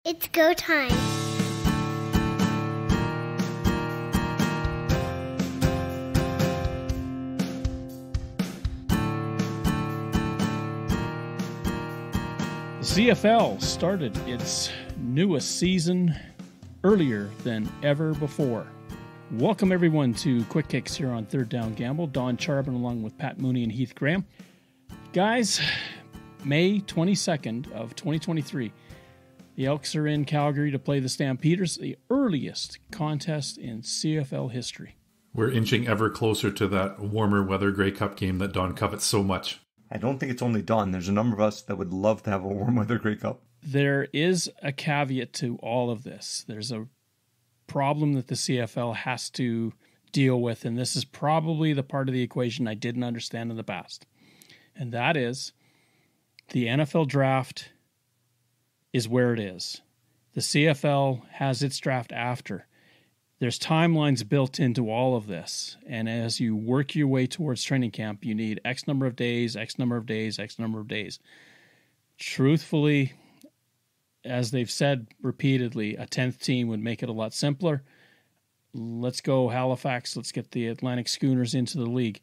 It's go time. The CFL started its newest season earlier than ever before. Welcome everyone to Quick Kicks here on Third Down Gamble. Don Charbon along with Pat Mooney and Heath Graham. Guys, May 22nd of 2023, the Elks are in Calgary to play the Stampeders, the earliest contest in CFL history. We're inching ever closer to that warmer weather Grey Cup game that Don covets so much. I don't think it's only Don. There's a number of us that would love to have a warm weather Grey Cup. There is a caveat to all of this. There's a problem that the CFL has to deal with, and this is probably the part of the equation I didn't understand in the past. And that is the NFL draft is where it is. The CFL has its draft after. There's timelines built into all of this. And as you work your way towards training camp, you need X number of days, X number of days, X number of days. Truthfully, as they've said repeatedly, a 10th team would make it a lot simpler. Let's go Halifax. Let's get the Atlantic Schooners into the league.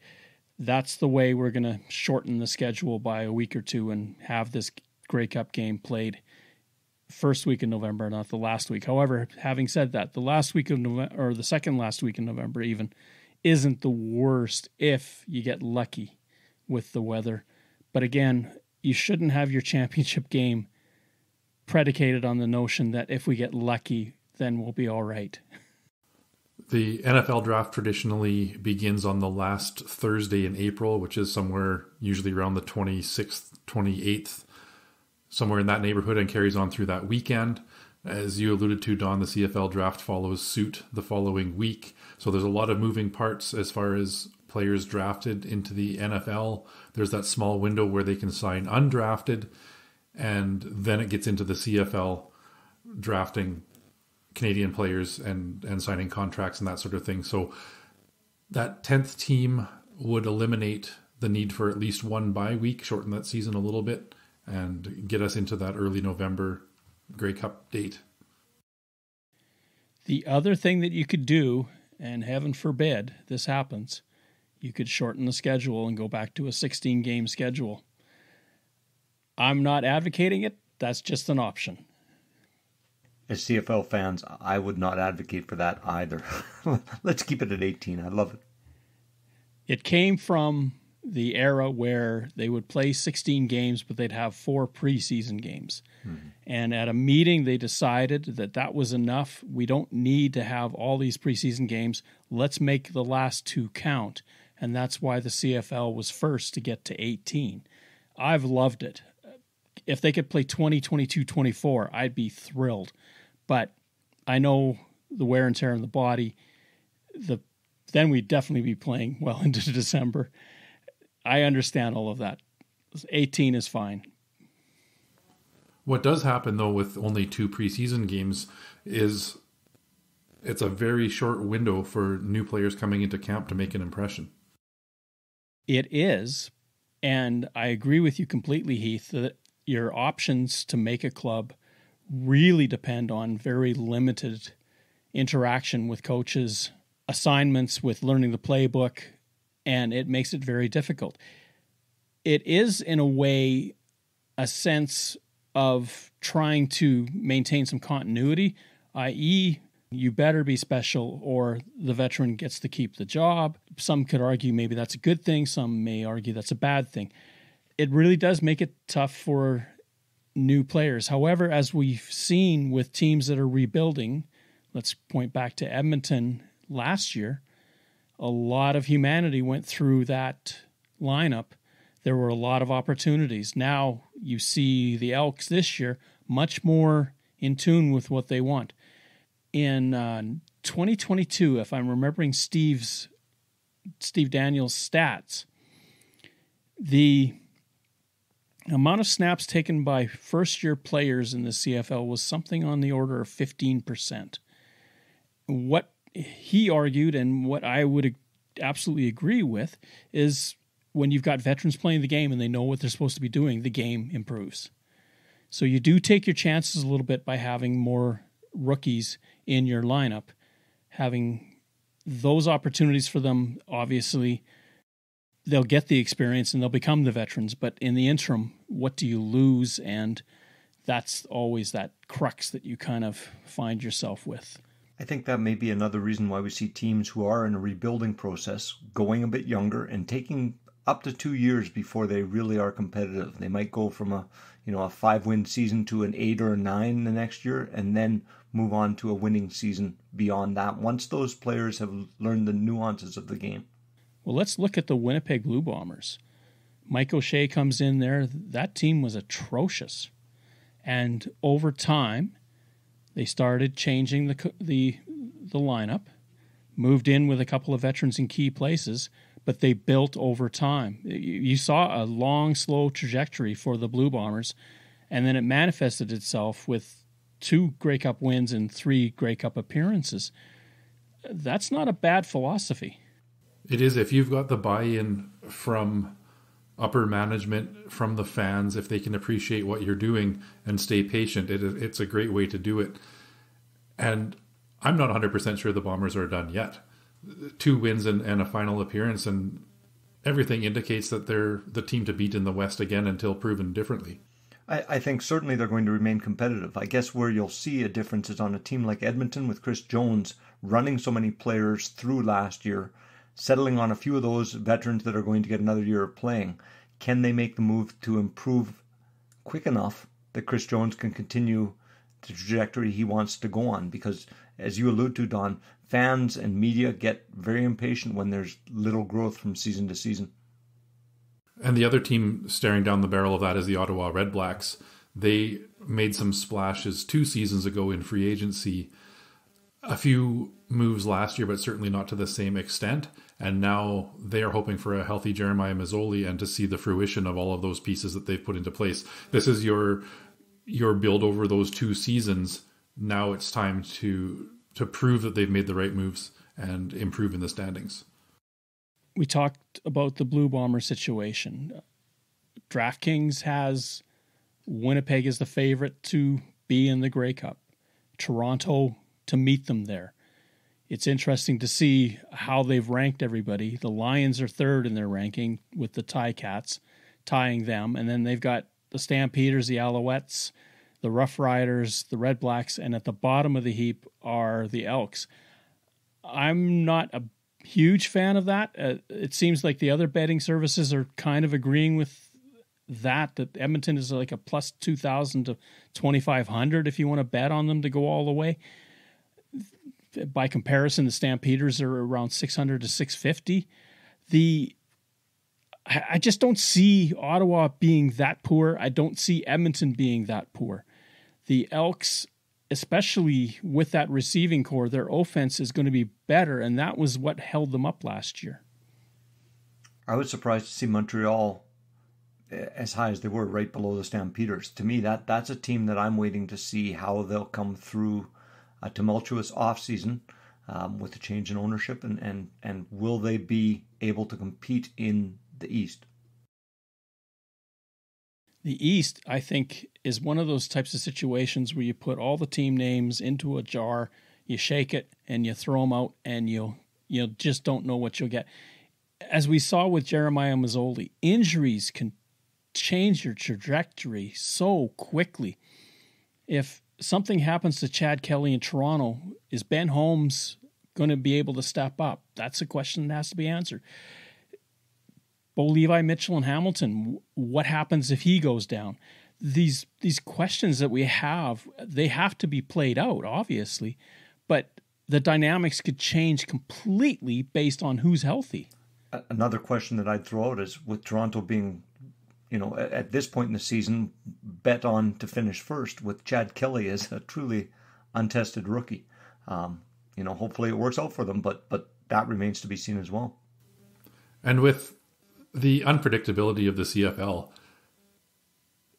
That's the way we're going to shorten the schedule by a week or two and have this Grey Cup game played first week in November, not the last week. However, having said that, the last week of November, or the second last week in November even, isn't the worst if you get lucky with the weather. But again, you shouldn't have your championship game predicated on the notion that if we get lucky, then we'll be all right. The NFL draft traditionally begins on the last Thursday in April, which is somewhere usually around the 26th, 28th, somewhere in that neighborhood, and carries on through that weekend. As you alluded to, Don, the CFL draft follows suit the following week. So there's a lot of moving parts as far as players drafted into the NFL. There's that small window where they can sign undrafted, and then it gets into the CFL drafting Canadian players and signing contracts and that sort of thing. So that 10th team would eliminate the need for at least one bye week, shorten that season a little bit, and get us into that early November Grey Cup date. The other thing that you could do, and heaven forbid this happens, you could shorten the schedule and go back to a 16-game schedule. I'm not advocating it. That's just an option. As CFL fans, I would not advocate for that either. Let's keep it at 18. I love it. It came from the era where they would play 16 games, but they'd have 4 preseason games. Mm-hmm. And at a meeting, they decided that that was enough. We don't need to have all these preseason games. Let's make the last 2 count. And that's why the CFL was first to get to 18. I've loved it. If they could play 20, 22, 24, I'd be thrilled. But I know the wear and tear on the body. Then we'd definitely be playing well into December. I understand all of that. 18 is fine. What does happen, though, with only 2 preseason games is it's a very short window for new players coming into camp to make an impression. It is, and I agree with you completely, Heath, that your options to make a club really depend on very limited interaction with coaches, assignments with learning the playbook, and it makes it very difficult. It is, in a way, a sense of trying to maintain some continuity, i.e., you better be special or the veteran gets to keep the job. Some could argue maybe that's a good thing. Some may argue that's a bad thing. It really does make it tough for new players. However, as we've seen with teams that are rebuilding, let's point back to Edmonton last year, a lot of humanity went through that lineup. There were a lot of opportunities. Now you see the Elks this year much more in tune with what they want. In 2022, if I'm remembering Steve Daniels' stats, the amount of snaps taken by first-year players in the CFL was something on the order of 15%. What he argued, and what I would absolutely agree with, is when you've got veterans playing the game and they know what they're supposed to be doing, the game improves. So you do take your chances a little bit by having more rookies in your lineup, having those opportunities for them. Obviously, they'll get the experience and they'll become the veterans. But in the interim, what do you lose? And that's always that crux that you kind of find yourself with. I think that may be another reason why we see teams who are in a rebuilding process going a bit younger and taking up to 2 years before they really are competitive. They might go from a 5-win season to an 8 or a 9 the next year, and then move on to a winning season beyond that once those players have learned the nuances of the game. Well, let's look at the Winnipeg Blue Bombers. Mike O'Shea comes in there. That team was atrocious. And over time, they started changing the lineup, moved in with a couple of veterans in key places, but they built over time. You saw a long, slow trajectory for the Blue Bombers, and then it manifested itself with 2 Grey Cup wins and 3 Grey Cup appearances. That's not a bad philosophy. It is, if you've got the buy-in from upper management, from the fans, if they can appreciate what you're doing and stay patient, it's a great way to do it. And I'm not 100% sure the Bombers are done yet. 2 wins and a final appearance, and everything indicates that they're the team to beat in the West again until proven differently. I think certainly they're going to remain competitive. I guess where you'll see a difference is on a team like Edmonton with Chris Jones running so many players through last year, settling on a few of those veterans that are going to get another year of playing. Can they make the move to improve quick enough that Chris Jones can continue the trajectory he wants to go on? Because as you allude to, Don, fans and media get very impatient when there's little growth from season to season. And the other team staring down the barrel of that is the Ottawa Red Blacks. They made some splashes 2 seasons ago in free agency. A few moves last year, but certainly not to the same extent. And now they are hoping for a healthy Jeremiah Mazzoli and to see the fruition of all of those pieces that they've put into place. This is your build over those 2 seasons. Now it's time to prove that they've made the right moves and improve in the standings. We talked about the Blue Bomber situation. DraftKings has Winnipeg as the favorite to be in the Grey Cup. Toronto to meet them there. It's interesting to see how they've ranked everybody. The Lions are 3rd in their ranking with the Ticats tying them. And then they've got the Stampeders, the Alouettes, the Rough Riders, the Red Blacks, and at the bottom of the heap are the Elks. I'm not a huge fan of that. It seems like the other betting services are kind of agreeing with that Edmonton is like a plus 2,000 to 2,500 if you want to bet on them to go all the way. By comparison, the Stampeders are around 600 to 650. I just don't see Ottawa being that poor. I don't see Edmonton being that poor. The Elks, especially with that receiving core, their offense is going to be better, and that was what held them up last year. I was surprised to see Montreal as high as they were, right below the Stampeders. To me, that's a team that I'm waiting to see how they'll come through a tumultuous offseason with the change in ownership, and will they be able to compete in the East? The East, I think, is one of those types of situations where you put all the team names into a jar, you shake it, and you throw them out, and you just don't know what you'll get. As we saw with Jeremiah Mazzoli, injuries can change your trajectory so quickly. If something happens to Chad Kelly in Toronto, is Ben Holmes going to be able to step up? That's a question that has to be answered. Bo Levi Mitchell in Hamilton, what happens if he goes down? These questions that we have, they have to be played out, obviously, but the dynamics could change completely based on who's healthy. Another question that I'd throw out is, with Toronto being, at this point in the season, bet on to finish first, with Chad Kelly as a truly untested rookie. Hopefully it works out for them, but that remains to be seen as well. And with the unpredictability of the CFL,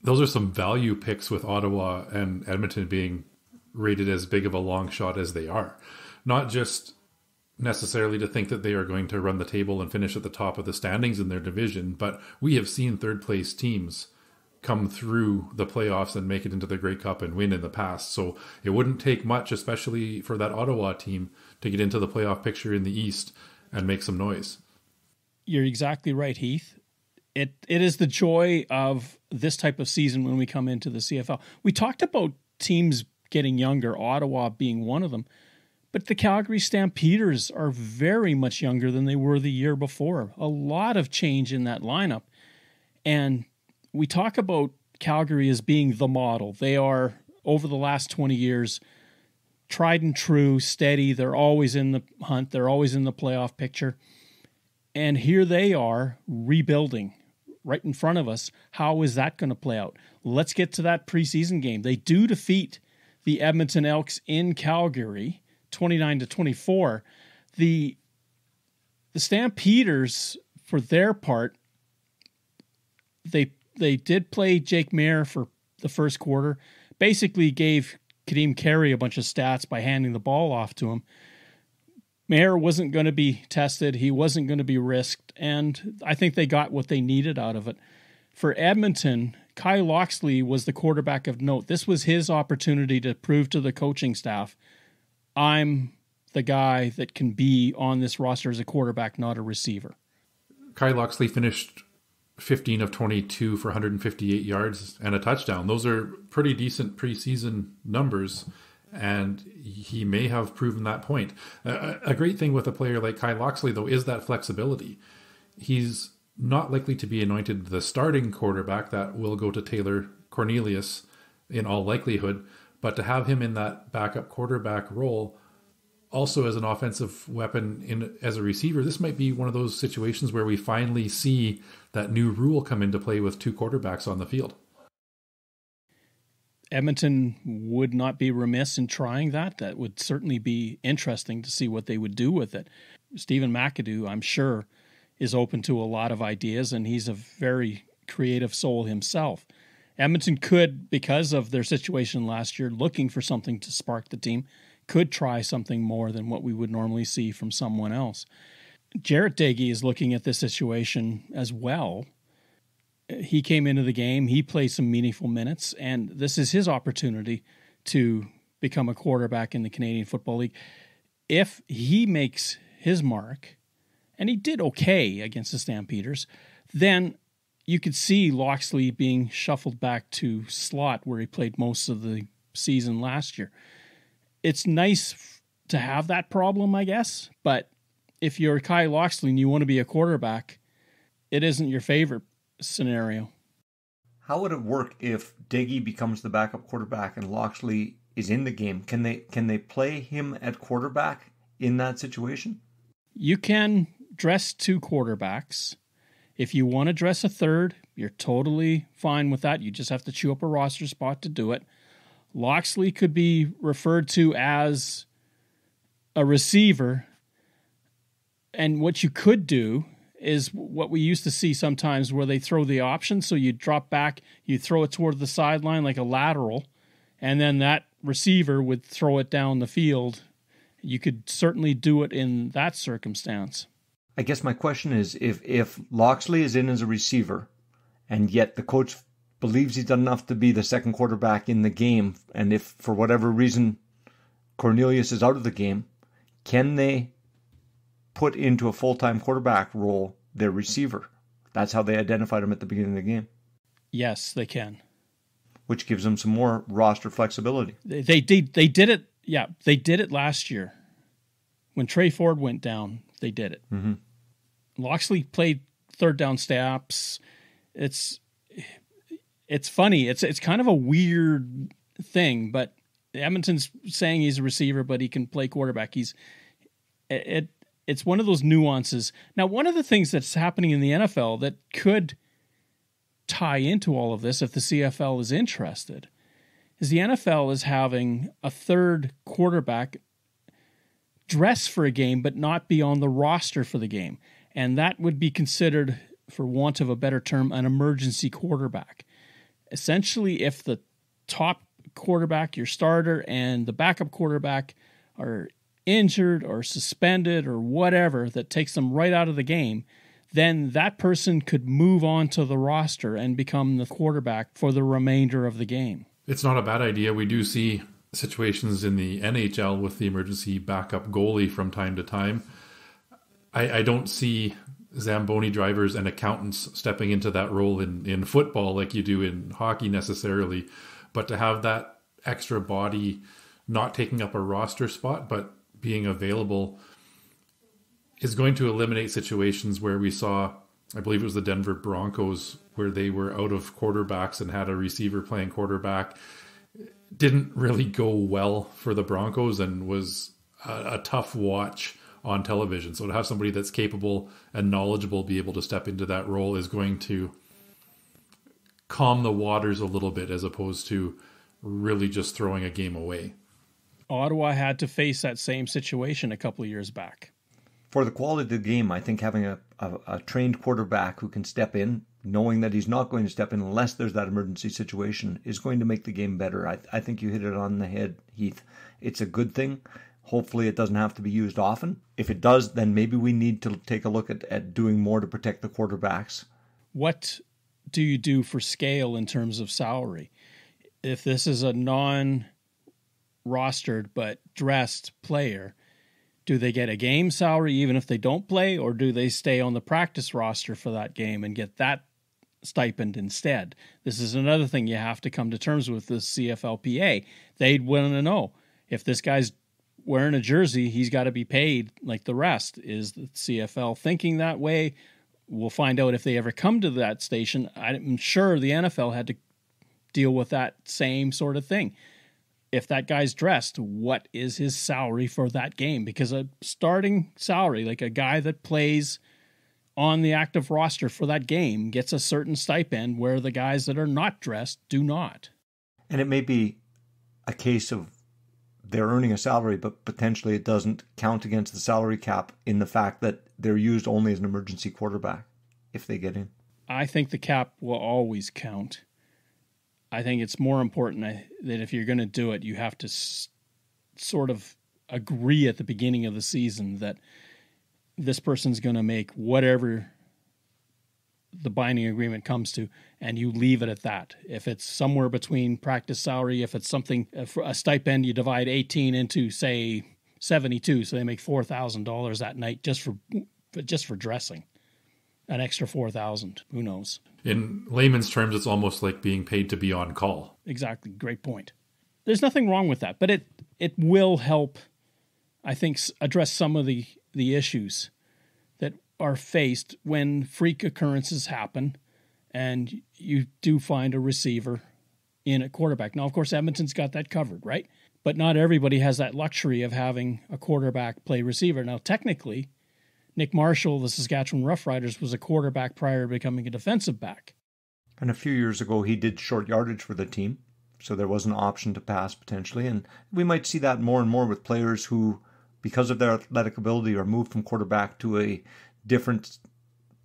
those are some value picks with Ottawa and Edmonton being rated as big of a long shot as they are. Not just necessarily to think that they are going to run the table and finish at the top of the standings in their division, but we have seen third place teams come through the playoffs and make it into the Grey Cup and win in the past. So it wouldn't take much, especially for that Ottawa team, to get into the playoff picture in the East and make some noise. You're exactly right, Heath. It is the joy of this type of season when we come into the CFL. We talked about teams getting younger, Ottawa being one of them, but the Calgary Stampeders are very much younger than they were the year before. A lot of change in that lineup. And we talk about Calgary as being the model. They are, over the last 20 years, tried and true, steady. They're always in the hunt. They're always in the playoff picture. And here they are rebuilding right in front of us. How is that going to play out? Let's get to that preseason game. They do defeat the Edmonton Elks in Calgary, 29-24. The Stampeders, for their part, they did play Jake Mayer for the first quarter, basically gave Kadeem Carey a bunch of stats by handing the ball off to him. Mayer wasn't going to be tested. He wasn't going to be risked, and I think they got what they needed out of it. For Edmonton, Kyle Loxley was the quarterback of note. This was his opportunity to prove to the coaching staff, I'm the guy that can be on this roster as a quarterback, not a receiver. Kyle Loxley finished 15 of 22 for 158 yards and a touchdown. Those are pretty decent preseason numbers, and he may have proven that point. A great thing with a player like Kyle Loxley, though, is that flexibility. He's not likely to be anointed the starting quarterback. That will go to Taylor Cornelius in all likelihood, but to have him in that backup quarterback role, also as an offensive weapon as a receiver, this might be one of those situations where we finally see that new rule come into play with two quarterbacks on the field. Edmonton would not be remiss in trying that. That would certainly be interesting to see what they would do with it. Stephen McAdoo, I'm sure, is open to a lot of ideas, and he's a very creative soul himself. Edmonton could, because of their situation last year, looking for something to spark the team, could try something more than what we would normally see from someone else. Jarrett Dagey is looking at this situation as well. He came into the game, he played some meaningful minutes, and this is his opportunity to become a quarterback in the Canadian Football League. If he makes his mark, and he did okay against the Stampeders, then you could see Loxley being shuffled back to slot where he played most of the season last year. It's nice to have that problem, I guess, but if you're Kai Loxley and you want to be a quarterback, it isn't your favorite scenario. How would it work if Dagey becomes the backup quarterback and Loxley is in the game? Can they play him at quarterback in that situation? You can dress two quarterbacks. If you want to dress a third, you're totally fine with that. You just have to chew up a roster spot to do it. Loxley could be referred to as a receiver. And what you could do is what we used to see sometimes where they throw the option. So you drop back, you throw it toward the sideline like a lateral, and then that receiver would throw it down the field. You could certainly do it in that circumstance. I guess my question is, if Loxley is in as a receiver, and yet the coach believes he's done enough to be the second quarterback in the game, and if for whatever reason Cornelius is out of the game, can they put into a full-time quarterback role their receiver? That's how they identified him at the beginning of the game. Yes, they can. Which gives them some more roster flexibility. They did it. Yeah, they did it last year. When Trey Ford went down, they did it. Mm-hmm. Loxley played third down snaps. It's funny. It's kind of a weird thing, but Edmonton's saying he's a receiver, but he can play quarterback. It's one of those nuances. Now, one of the things that's happening in the NFL that could tie into all of this, if the CFL is interested, is the NFL is having a third quarterback dress for a game, but not be on the roster for the game. And that would be considered, for want of a better term, an emergency quarterback. Essentially, if the top quarterback, your starter, and the backup quarterback are injured or suspended or whatever that takes them right out of the game, then that person could move on to the roster and become the quarterback for the remainder of the game. It's not a bad idea. We do see situations in the NHL with the emergency backup goalie from time to time. I don't see Zamboni drivers and accountants stepping into that role in football like you do in hockey necessarily, but to have that extra body not taking up a roster spot but being available is going to eliminate situations where we saw, I believe it was the Denver Broncos, where they were out of quarterbacks and had a receiver playing quarterback. Didn't really go well for the Broncos and was a tough watch on television. So to have somebody that's capable and knowledgeable be able to step into that role is going to calm the waters a little bit, as opposed to really just throwing a game away. Ottawa had to face that same situation a couple of years back. For the quality of the game, I think having a trained quarterback who can step in, knowing that he's not going to step in unless there's that emergency situation, is going to make the game better. I think you hit it on the head, Heath. It's a good thing. Hopefully it doesn't have to be used often. If it does, then maybe we need to take a look at doing more to protect the quarterbacks. What do you do for scale in terms of salary? If this is a non-rostered but dressed player, do they get a game salary even if they don't play, or do they stay on the practice roster for that game and get that stipend instead? This is another thing you have to come to terms with the CFLPA. They'd want to know if this guy's wearing a jersey, he's got to be paid like the rest. Is the CFL thinking that way? We'll find out if they ever come to that station. I'm sure the NFL had to deal with that same sort of thing. If that guy's dressed, what is his salary for that game? Because a starting salary, like a guy that plays on the active roster for that game, gets a certain stipend, where the guys that are not dressed do not. And it may be a case of they're earning a salary, but potentially it doesn't count against the salary cap in the fact that they're used only as an emergency quarterback if they get in. I think the cap will always count. I think it's more important that if you're going to do it, you have to sort of agree at the beginning of the season that this person's going to make whatever the binding agreement comes to, and you leave it at that. If it's somewhere between practice salary, if it's something, a stipend, you divide 18 into, say, 72, so they make $4,000 that night just for dressing. An extra $4,000, who knows? In layman's terms, it's almost like being paid to be on call. Exactly, great point. There's nothing wrong with that, but it will help, I think, address some of the issues that are faced when freak occurrences happen and you do find a receiver in at quarterback. Now, of course, Edmonton's got that covered, right? But not everybody has that luxury of having a quarterback play receiver. Now, technically, Nick Marshall, the Saskatchewan Roughriders, was a quarterback prior to becoming a defensive back. And a few years ago, he did short yardage for the team, so there was an option to pass potentially. And we might see that more and more with players who, because of their athletic ability, are moved from quarterback to a different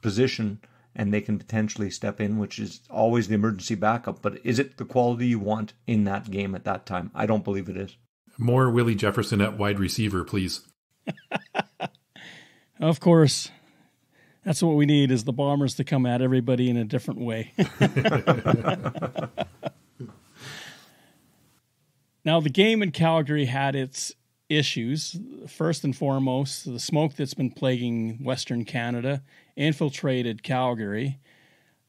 position, and they can potentially step in, which is always the emergency backup. But is it the quality you want in that game at that time? I don't believe it is. More Willie Jefferson at wide receiver, please. Of course. That's what we need, is the Bombers to come at everybody in a different way. Now, the game in Calgary had its issues. First and foremost, the smoke that's been plaguing Western Canada infiltrated Calgary.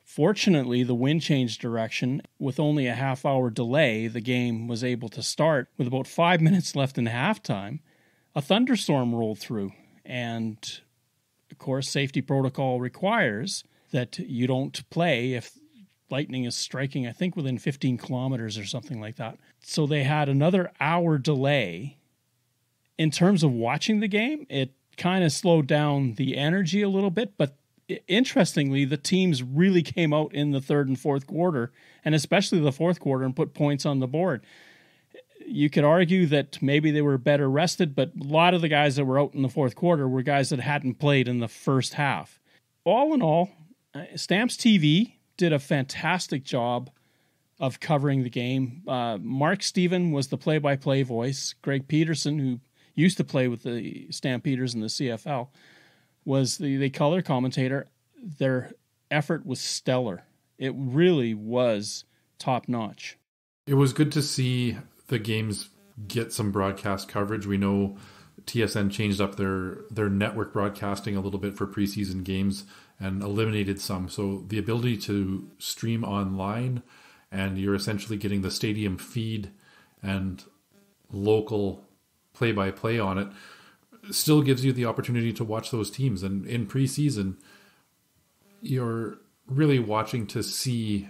Fortunately, the wind changed direction. With only a half-hour delay, the game was able to start. With about 5 minutes left in halftime, a thunderstorm rolled through. And, of course, safety protocol requires that you don't play if lightning is striking, I think, within 15 kilometers or something like that. So they had another hour delay. In terms of watching the game, it kind of slowed down the energy a little bit, but interestingly, the teams really came out in the third and fourth quarter, and especially the fourth quarter, and put points on the board. You could argue that maybe they were better rested, but a lot of the guys that were out in the fourth quarter were guys that hadn't played in the first half. All in all, Stamps TV did a fantastic job of covering the game. Mark Steven was the play-by-play voice. Greg Peterson, who used to play with the Stampeders in the CFL, was the color commentator. their effort was stellar. It really was top notch. It was good to see the games get some broadcast coverage. We know TSN changed up their network broadcasting a little bit for preseason games and eliminated some. So the ability to stream online, and you're essentially getting the stadium feed and local play-by-play on it, still gives you the opportunity to watch those teams. And in preseason, you're really watching to see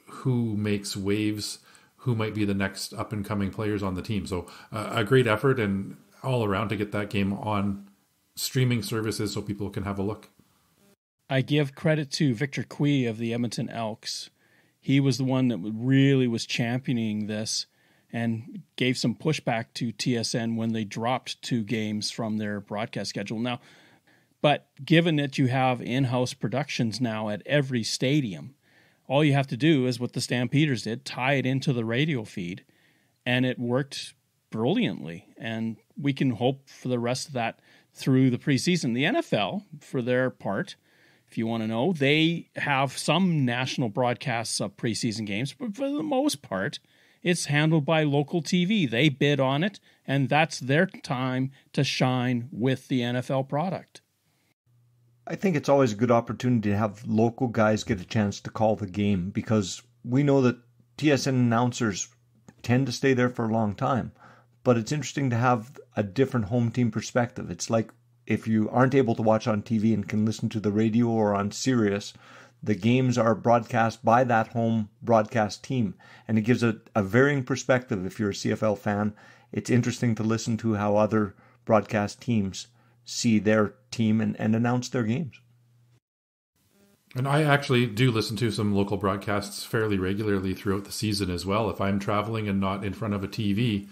who makes waves, who might be the next up-and-coming players on the team. So a great effort and all around to get that game on streaming services so people can have a look. I give credit to Victor Cui of the Edmonton Elks. He was the one that really was championing this and gave some pushback to TSN when they dropped 2 games from their broadcast schedule. Now, but given that you have in-house productions now at every stadium, all you have to do is what the Stampeders did, tie it into the radio feed, and it worked brilliantly. And we can hope for the rest of that through the preseason. The NFL, for their part, if you want to know, they have some national broadcasts of preseason games, but for the most part, it's handled by local TV. They bid on it, and that's their time to shine with the NFL product. I think it's always a good opportunity to have local guys get a chance to call the game, because we know that TSN announcers tend to stay there for a long time. But it's interesting to have a different home team perspective. It's like if you aren't able to watch on TV and can listen to the radio or on Sirius, the games are broadcast by that home broadcast team. And it gives a varying perspective if you're a CFL fan. It's interesting to listen to how other broadcast teams see their team and announce their games. And I actually do listen to some local broadcasts fairly regularly throughout the season as well. If I'm traveling and not in front of a TV,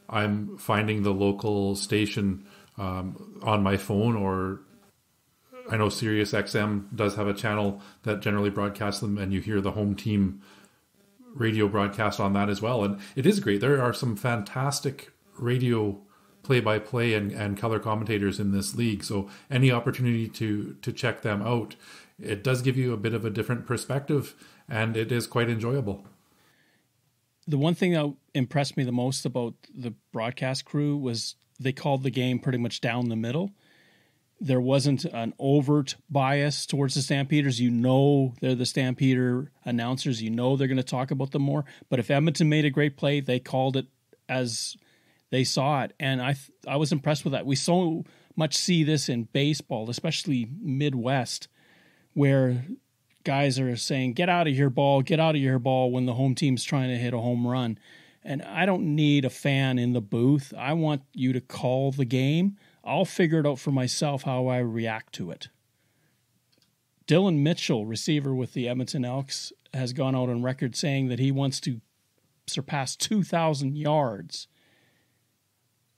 I'm finding the local station on my phone, or I know Sirius XM does have a channel that generally broadcasts them, and you hear the home team radio broadcast on that as well. And it is great. There are some fantastic radio play-by-play and color commentators in this league. So any opportunity to check them out, it does give you a bit of a different perspective, and it is quite enjoyable. The one thing that impressed me the most about the broadcast crew was they called the game pretty much down the middle. There wasn't an overt bias towards the Stampeders. You know they're the Stampeder announcers. You know they're going to talk about them more. But if Edmonton made a great play, they called it as they saw it. And I was impressed with that. We so much see this in baseball, especially Midwest, where guys are saying, get out of here, ball, when the home team's trying to hit a home run. And I don't need a fan in the booth. I want you to call the game. I'll figure it out for myself how I react to it. Dillon Mitchell, receiver with the Edmonton Elks, has gone out on record saying that he wants to surpass 2,000 yards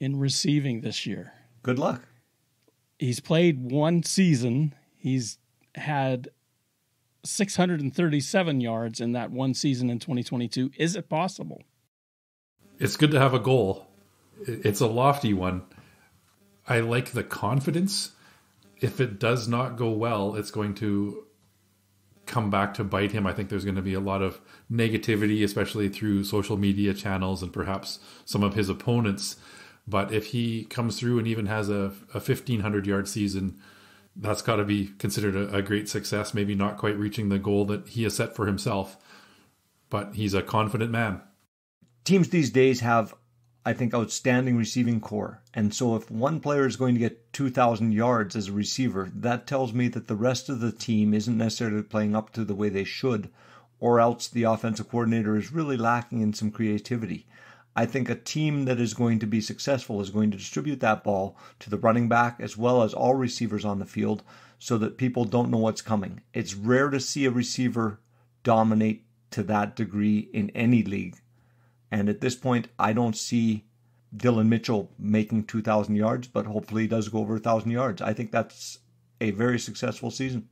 in receiving this year. Good luck. He's played one season. He's had 637 yards in that one season in 2022. Is it possible? It's good to have a goal. It's a lofty one. I like the confidence. If it does not go well, it's going to come back to bite him. I think there's going to be a lot of negativity, especially through social media channels and perhaps some of his opponents. But if he comes through and even has a 1,500-yard season, that's got to be considered a great success. Maybe not quite reaching the goal that he has set for himself, but he's a confident man. Teams these days have, I think, outstanding receiving core. And so if one player is going to get 2,000 yards as a receiver, that tells me that the rest of the team isn't necessarily playing up to the way they should, or else the offensive coordinator is really lacking in some creativity. I think a team that is going to be successful is going to distribute that ball to the running back as well as all receivers on the field so that people don't know what's coming. It's rare to see a receiver dominate to that degree in any league. And at this point, I don't see Dillon Mitchell making 2,000 yards, but hopefully he does go over 1,000 yards. I think that's a very successful season.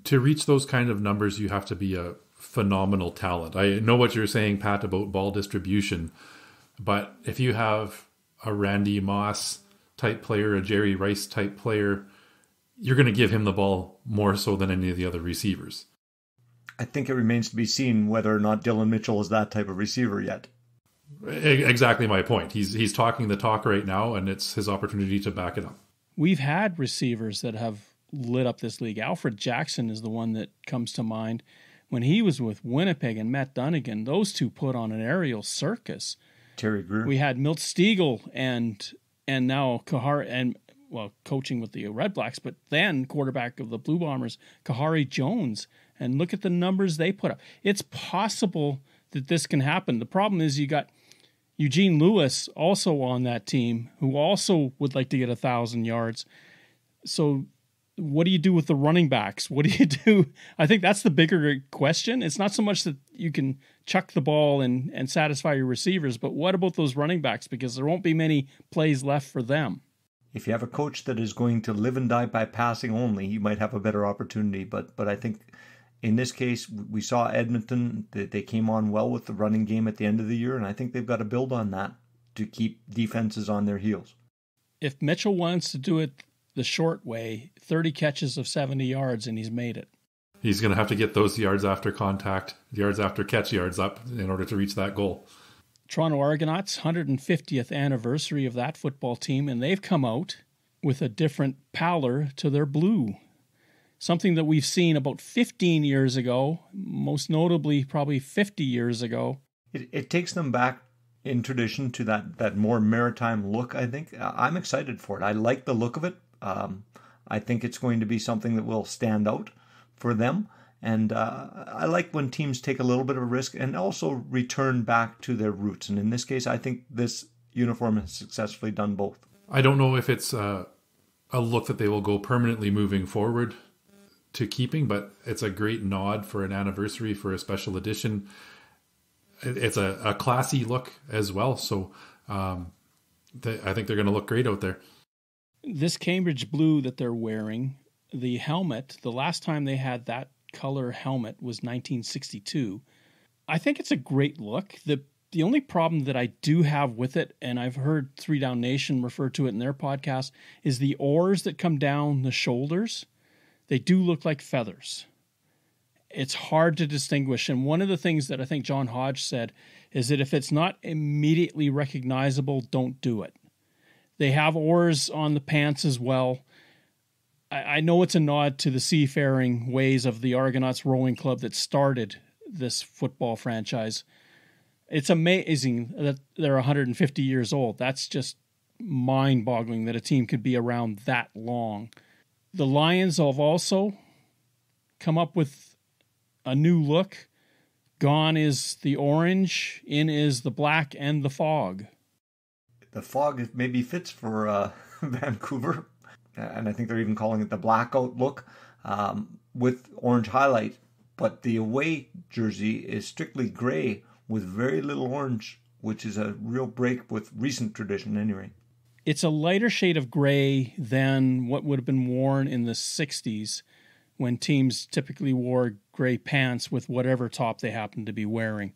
To reach those kind of numbers, you have to be a phenomenal talent. I know what you're saying, Pat, about ball distribution, but if you have a Randy Moss type player, a Jerry Rice type player, you're going to give him the ball more so than any of the other receivers. I think it remains to be seen whether or not Dillon Mitchell is that type of receiver yet. Exactly my point. He's talking the talk right now, and it's his opportunity to back it up. We've had receivers that have lit up this league. Alfred Jackson is the one that comes to mind. When he was with Winnipeg and Matt Dunnigan, those two put on an aerial circus. Terry Greer. We had Milt Stiegel and now Kahari, and coaching with the Red Blacks, but then quarterback of the Blue Bombers, Kahari Jones. And look at the numbers they put up. It's possible that this can happen. The problem is you got Eugene Lewis also on that team, who also would like to get 1,000 yards. So what do you do with the running backs? What do you do? I think that's the bigger question. It's not so much that you can chuck the ball and satisfy your receivers, but what about those running backs? Because there won't be many plays left for them. If you have a coach that is going to live and die by passing only, you might have a better opportunity. But I think in this case, we saw Edmonton, they came on well with the running game at the end of the year, and I think they've got to build on that to keep defenses on their heels. If Mitchell wants to do it the short way, 30 catches of 70 yards, and he's made it. He's going to have to get those yards after contact, yards after catch yards up in order to reach that goal. Toronto Argonauts, 150th anniversary of that football team, and they've come out with a different pallor to their blue. Something that we've seen about 15 years ago, most notably probably 50 years ago. It takes them back in tradition to that more maritime look, I think. I'm excited for it. I like the look of it. I think it's going to be something that will stand out for them. And I like when teams take a little bit of a risk and also return back to their roots. And in this case, I think this uniform has successfully done both. I don't know if it's a look that they will go permanently moving forward to keeping, but it's a great nod for an anniversary, for a special edition. It's a classy look as well. So I think they're going to look great out there. This Cambridge blue that they're wearing, the helmet, the last time they had that color helmet was 1962. I think it's a great look. The only problem that I do have with it, and I've heard 3 Down Nation refer to it in their podcast, is the oars that come down the shoulders. They do look like feathers. It's hard to distinguish. And one of the things that I think John Hodge said is that if it's not immediately recognizable, don't do it. They have oars on the pants as well. I know it's a nod to the seafaring ways of the Argonauts rowing club that started this football franchise. It's amazing that they're 150 years old. That's just mind-boggling that a team could be around that long. The Lions have also come up with a new look. Gone is the orange, in is the black and the fog. The fog maybe fits for Vancouver, and I think they're even calling it the blackout look with orange highlight. But the away jersey is strictly gray with very little orange, which is a real break with recent tradition anyway. It's a lighter shade of gray than what would have been worn in the 60s when teams typically wore gray pants with whatever top they happened to be wearing.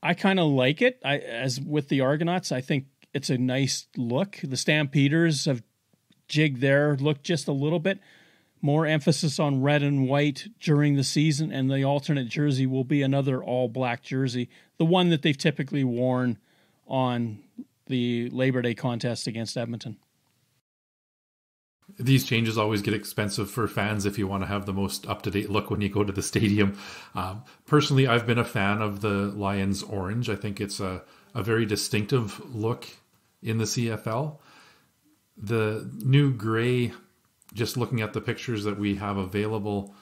I kind of like it. As with the Argonauts, I think it's a nice look. The Stampeders have jigged their look just a little bit. More emphasis on red and white during the season, and the alternate jersey will be another all-black jersey, the one that they've typically worn on the Labor Day contest against Edmonton. These changes always get expensive for fans if you want to have the most up-to-date look when you go to the stadium. Personally, I've been a fan of the Lions orange. I think it's a very distinctive look in the CFL. The new gray, just looking at the pictures that we have available,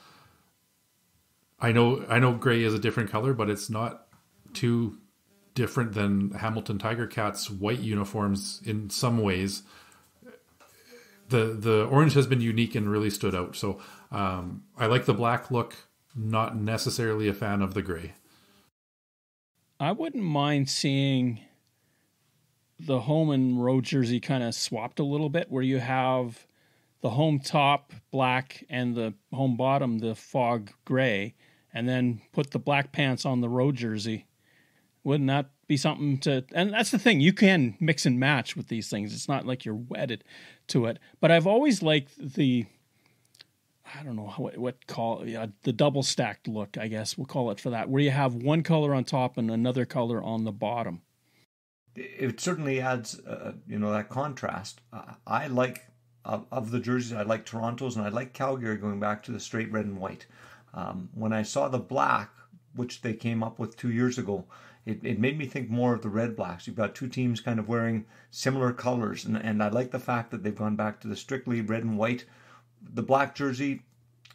I know gray is a different color, but it's not too different than Hamilton Tiger Cats' white uniforms in some ways. The orange has been unique and really stood out. So I like the black look, not necessarily a fan of the gray. I wouldn't mind seeing the home and road jersey kind of swapped a little bit, where you have the home top black and the home bottom the fog gray, and then put the black pants on the road jersey. Wouldn't that be something to... And that's the thing, you can mix and match with these things. It's not like you're wedded to it. But I've always liked the I don't know the double stacked look, I guess we'll call it for that, where you have one color on top and another color on the bottom. It certainly adds, that contrast. I like, of the jerseys, I like Toronto's, and I like Calgary going back to the straight red and white. When I saw the black, which they came up with 2 years ago, it made me think more of the Red Blacks. You've got two teams kind of wearing similar colors, and I like the fact that they've gone back to the strictly red and white. The black jersey,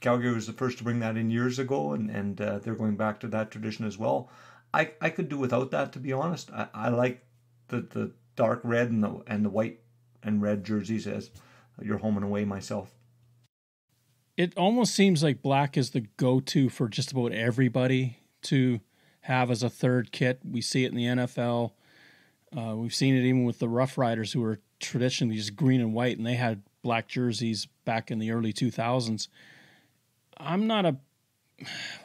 Calgary was the first to bring that in years ago, and they're going back to that tradition as well. I could do without that, to be honest. I like the dark red and the white and red jerseys as your home and away myself. It almost seems like black is the go-to for just about everybody to have as a third kit. We see it in the NFL. We've seen it even with the Rough Riders, who were traditionally just green and white, and they had black jerseys back in the early 2000s. I'm not a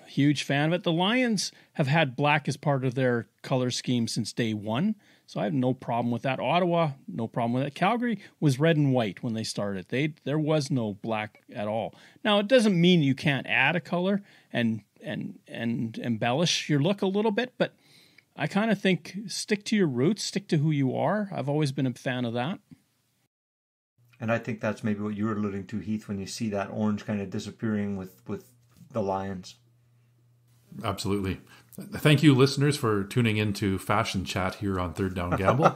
huge fan of it. The Lions have had black as part of their color scheme since day one, so I have no problem with that. Ottawa, no problem with it. Calgary was red and white when they started. There was no black at all. Now, it doesn't mean you can't add a color and embellish your look a little bit, but I kind of think stick to your roots, stick to who you are. I've always been a fan of that. And I think that's maybe what you were alluding to, Heath, when you see that orange kind of disappearing with the Lions. Absolutely. Thank you, listeners, for tuning in to Fashion Chat here on Third Down Gamble.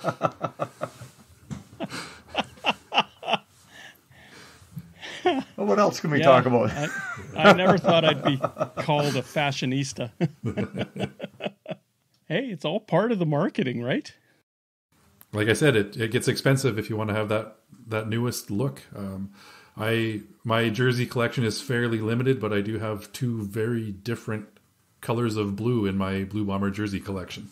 Well, what else can we talk about? I never thought I'd be called a fashionista. Hey, it's all part of the marketing, right? Like I said, it gets expensive if you want to have that newest look. My jersey collection is fairly limited, but I do have two very different colors of blue in my Blue Bomber jersey collection.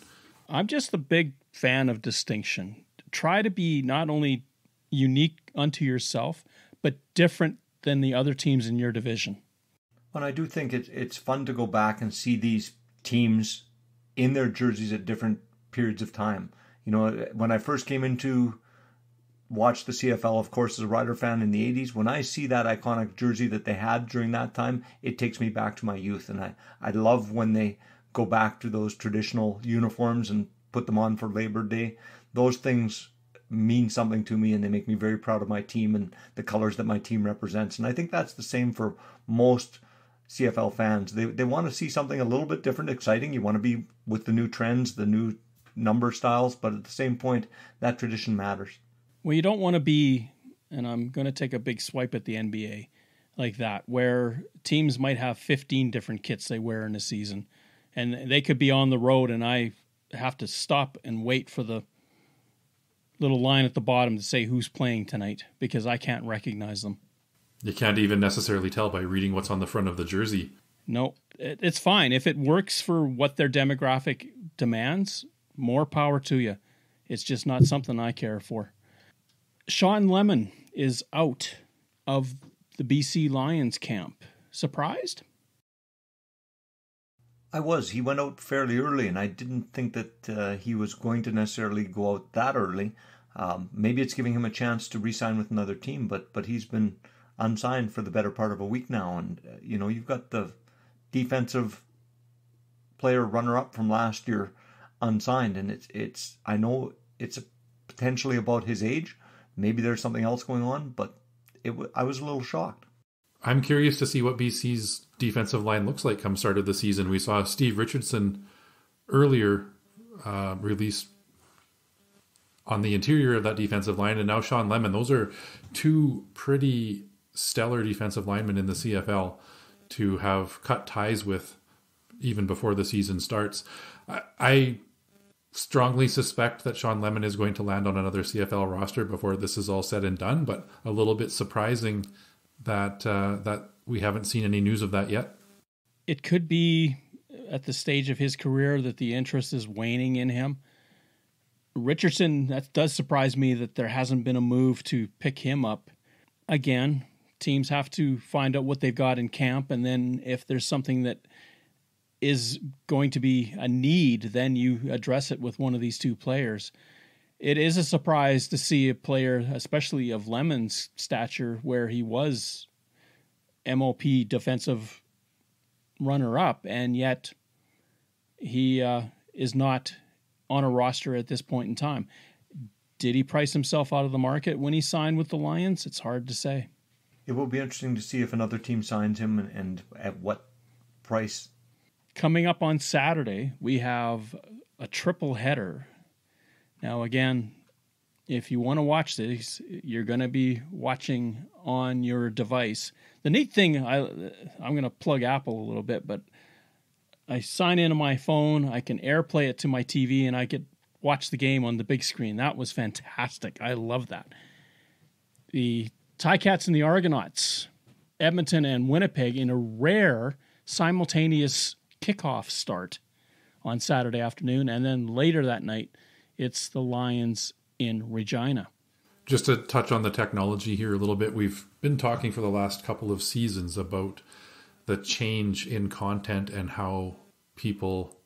I'm just a big fan of distinction. Try to be not only unique unto yourself, but different than the other teams in your division. And I do think it's fun to go back and see these teams in their jerseys at different periods of time. You know, when I first came into watch the CFL, of course, as a Rider fan in the 80s, when I see that iconic jersey that they had during that time, it takes me back to my youth. And I love when they go back to those traditional uniforms and put them on for Labor Day. Those things mean something to me, and they make me very proud of my team and the colors that my team represents. And I think that's the same for most CFL fans. They want to see something a little bit different, exciting. You want to be with the new trends, the new number styles, but at the same point, that tradition matters. Well, you don't want to be, and I'm going to take a big swipe at the NBA like that, where teams might have 15 different kits they wear in a season, and they could be on the road, and I have to stop and wait for the little line at the bottom to say who's playing tonight, because I can't recognize them. You can't even necessarily tell by reading what's on the front of the jersey. No, it's fine. If it works for what their demographic demands, more power to you. It's just not something I care for. Sean Lemon is out of the BC Lions camp. Surprised? I was. He went out fairly early, and I didn't think that he was going to necessarily go out that early. Maybe it's giving him a chance to re-sign with another team, but he's been unsigned for the better part of a week now. And, you've got the defensive player runner-up from last year unsigned, and I know it's potentially about his age. Maybe there's something else going on, but I was a little shocked. I'm curious to see what BC's defensive line looks like come start of the season. We saw Steve Richardson earlier release on the interior of that defensive line, and now Sean Lemon. Those are two pretty stellar defensive linemen in the CFL to have cut ties with even before the season starts. I strongly suspect that Sean Lemon is going to land on another CFL roster before this is all said and done, but a little bit surprising that we haven't seen any news of that yet. It could be at the stage of his career that the interest is waning in him. Richardson, that does surprise me that there hasn't been a move to pick him up. Again, teams have to find out what they've got in camp, and then if there's something that is going to be a need, then you address it with one of these two players. It is a surprise to see a player, especially of Lemon's stature, where he was MOP defensive runner-up, and yet he is not on a roster at this point in time. Did he price himself out of the market when he signed with the Lions? It's hard to say. It will be interesting to see if another team signs him and at what price. Coming up on Saturday, we have a triple header. Now, again, if you want to watch this, you're going to be watching on your device. The neat thing, I'm going to plug Apple a little bit, but I sign in on my phone, I can AirPlay it to my TV, and I could watch the game on the big screen. That was fantastic. I love that. The Ticats and the Argonauts, Edmonton and Winnipeg, in a rare simultaneous kickoff start on Saturday afternoon, and then later that night, it's the Lions in Regina. Just to touch on the technology here a little bit, we've been talking for the last couple of seasons about the change in content and how people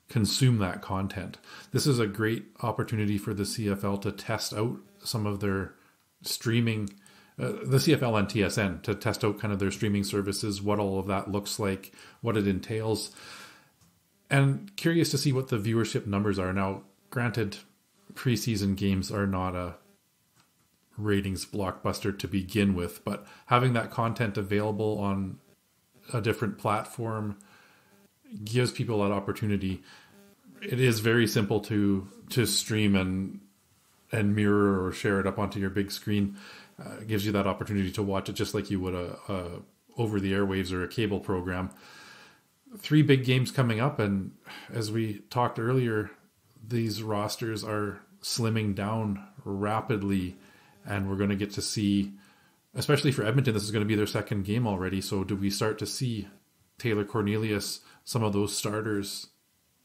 consume that content. This is a great opportunity for the CFL to test out some of their streaming, the CFL and TSN, to test out kind of their streaming services, what all of that looks like, what it entails. And curious to see what the viewership numbers are. Now, granted, preseason games are not a ratings blockbuster to begin with, but having that content available on a different platform gives people that opportunity. It is very simple to stream and mirror or share it up onto your big screen. It gives you that opportunity to watch it just like you would a over the airwaves or a cable program. 3 big games coming up, and as we talked earlier, these rosters are slimming down rapidly, and we're going to get to see, especially for Edmonton, this is going to be their second game already. So do we start to see Taylor Cornelius, some of those starters,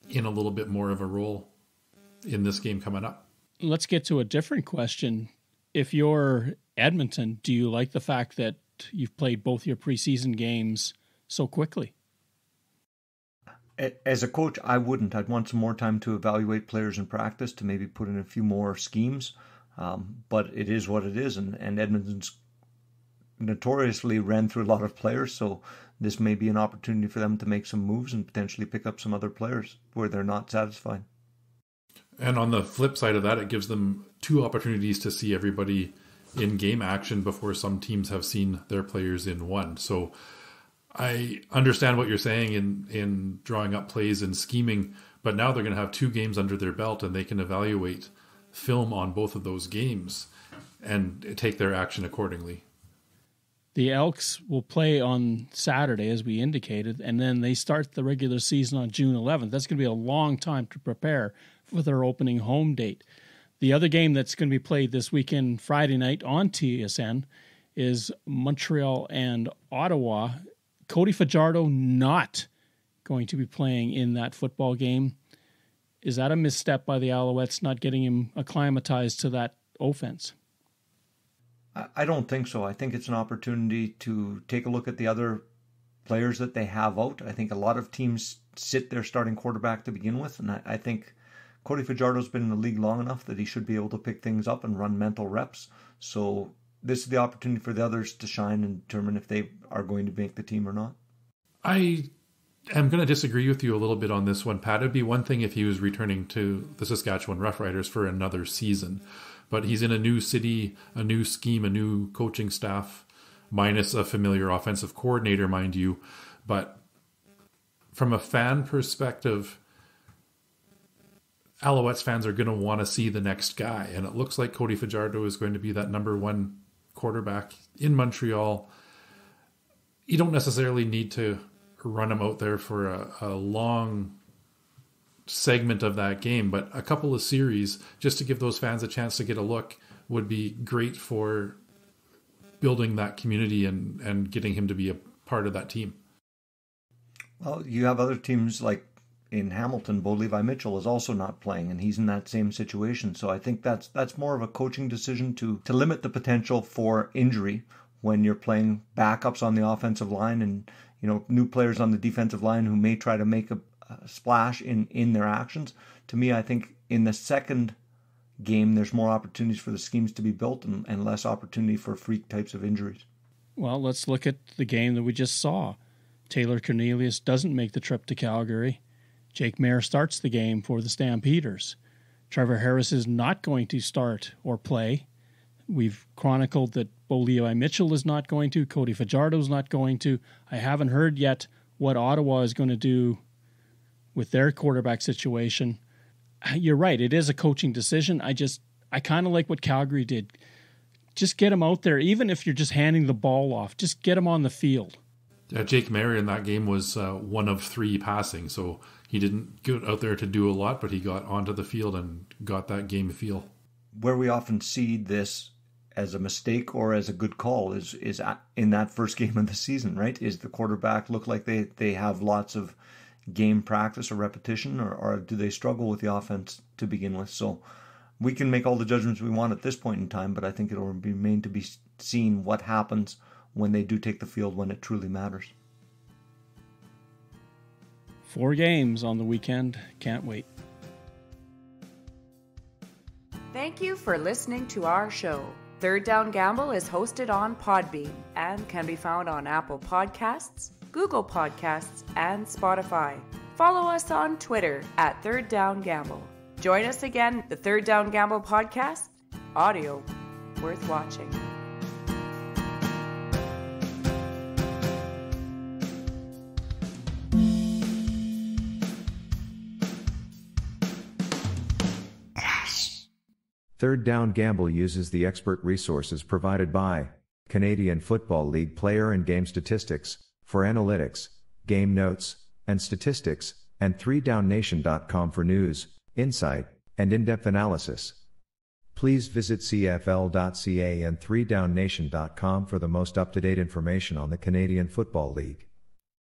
in a little bit more of a role in this game coming up? Let's get to a different question. If you're Edmonton, do you like the fact that you've played both your preseason games so quickly? As a coach, I wouldn't. I'd want some more time to evaluate players in practice, to maybe put in a few more schemes. But it is what it is, and Edmonton's notoriously ran through a lot of players, so this may be an opportunity for them to make some moves and potentially pick up some other players where they're not satisfied. And on the flip side of that, it gives them 2 opportunities to see everybody in game action before some teams have seen their players in one. So I understand what you're saying in drawing up plays and scheming, but now they're going to have 2 games under their belt, and they can evaluate film on both of those games and take their action accordingly. The Elks will play on Saturday, as we indicated, and then they start the regular season on June 11th. That's going to be a long time to prepare for their opening home date. The other game that's going to be played this weekend, Friday night on TSN, is Montreal and Ottawa. Cody Fajardo not going to be playing in that football game. Is that a misstep by the Alouettes, not getting him acclimatized to that offense? I don't think so. I think it's an opportunity to take a look at the other players that they have out. I think a lot of teams sit their starting quarterback to begin with, and I think Cody Fajardo's been in the league long enough that he should be able to pick things up and run mental reps. So this is the opportunity for the others to shine and determine if they are going to make the team or not. I am going to disagree with you a little bit on this one, Pat. It'd be one thing if he was returning to the Saskatchewan Roughriders for another season, but he's in a new city, a new scheme, a new coaching staff, minus a familiar offensive coordinator, mind you. But from a fan perspective, Alouettes fans are going to want to see the next guy, and it looks like Cody Fajardo is going to be that number 1 quarterback in Montreal. You don't necessarily need to run him out there for a long segment of that game, but a couple of series just to give those fans a chance to get a look would be great for building that community and getting him to be a part of that team. Well, you have other teams like in Hamilton, Bo Levi Mitchell is also not playing, and he's in that same situation. So I think that's more of a coaching decision to limit the potential for injury when you're playing backups on the offensive line and new players on the defensive line who may try to make a splash in their actions. To me, I think in the second game, there's more opportunities for the schemes to be built and less opportunity for freak types of injuries. Well, let's look at the game that we just saw. Taylor Cornelius doesn't make the trip to Calgary. Jake Maier starts the game for the Stampeders. Trevor Harris is not going to start or play. We've chronicled that Dillon Mitchell is not going to, Cody Fajardo is not going to. I haven't heard yet what Ottawa is going to do with their quarterback situation. You're right, it is a coaching decision. I kind of like what Calgary did. Just get him out there, even if you're just handing the ball off. Just get him on the field. Yeah, Jake Maier in that game was 1 of 3 passing, so he didn't get out there to do a lot, but he got onto the field and got that game feel. Where we often see this as a mistake or as a good call is in that first game of the season, right? Is the quarterback look like they have lots of game practice or repetition, or do they struggle with the offense to begin with? So we can make all the judgments we want at this point in time, but I think it'll remain to be seen what happens when they do take the field when it truly matters. 4 games on the weekend. Can't wait. Thank you for listening to our show. Third Down Gamble is hosted on Podbean and can be found on Apple Podcasts, Google Podcasts, and Spotify. Follow us on Twitter at Third Down Gamble. Join us again, the Third Down Gamble podcast, audio worth watching. Third Down Gamble uses the expert resources provided by Canadian Football League Player and Game Statistics for analytics, game notes, and statistics, and 3downnation.com for news, insight, and in-depth analysis. Please visit cfl.ca and 3downnation.com for the most up-to-date information on the Canadian Football League.